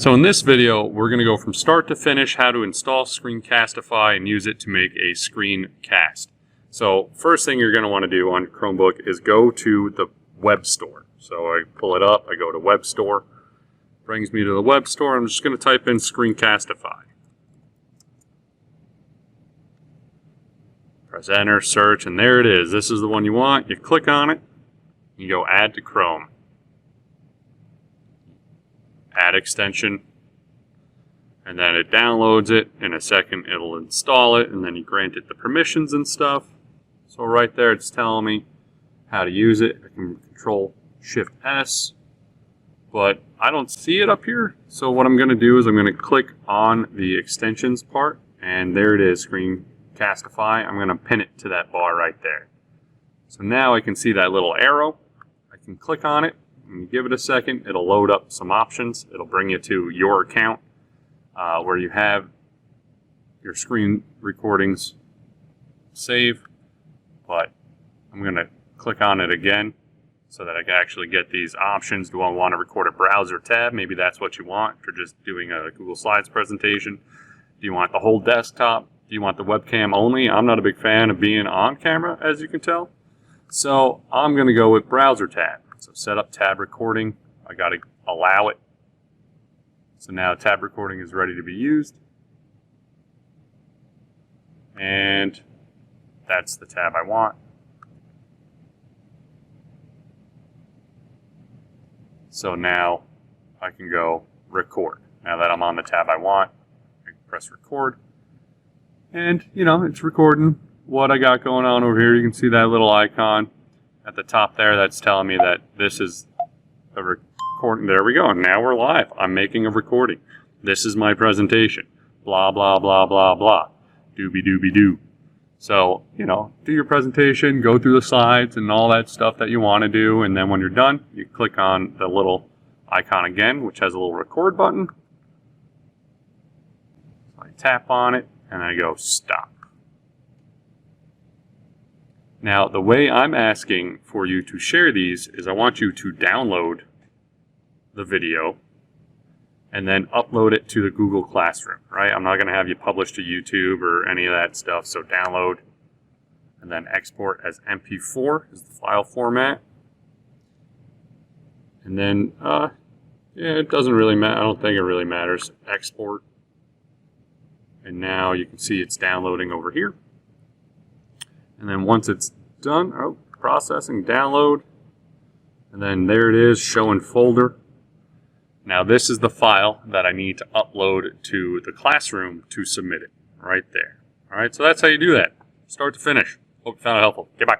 So in this video, we're going to go from start to finish how to install Screencastify and use it to make a screencast. So first thing you're going to want to do on your Chromebook is go to the web store. So I pull it up, I go to web store, brings me to the web store. I'm just going to type in Screencastify. Press enter, search, and there it is. This is the one you want. You click on it, you go add to Chrome. Add extension, and then it downloads it. In a second it'll install it, and then you grant it the permissions and stuff. So right there it's telling me how to use it. I can control Shift S, but I don't see it up here. So what I'm going to do is I'm going to click on the extensions part, and there it is, Screencastify. I'm going to pin it to that bar right there. So now I can see that little arrow. I can click on it. And you give it a second, it'll load up some options. It'll bring you to your account where you have your screen recordings saved. But I'm going to click on it again so that I can actually get these options. Do I want to record a browser tab? Maybe that's what you want if you're just doing a Google Slides presentation. Do you want the whole desktop? Do you want the webcam only? I'm not a big fan of being on camera, as you can tell. So I'm going to go with browser tab. So set up tab recording. I got to allow it. So now tab recording is ready to be used. And that's the tab I want. So now I can go record. Now that I'm on the tab I want, I can press record. And, you know, it's recording what I got going on over here. You can see that little icon at the top there. That's telling me that this is a recording. There we go. Now we're live. I'm making a recording. This is my presentation. Blah, blah, blah, blah, blah. Doobie, doobie, doo. So, you know, do your presentation, go through the slides and all that stuff that you want to do. And then when you're done, you click on the little icon again, which has a little record button. So I tap on it and I go stop. Now, the way I'm asking for you to share these is I want you to download the video and then upload it to the Google Classroom, right? I'm not going to have you publish to YouTube or any of that stuff, so download and then export as MP4 is the file format. And then, yeah, it doesn't really matter. I don't think it really matters. Export. And now you can see it's downloading over here. And then once it's done, processing, download, and then there it is, show in folder. Now this is the file that I need to upload to the classroom to submit it, right there. All right, so that's how you do that, start to finish. Hope you found it helpful. Okay, bye.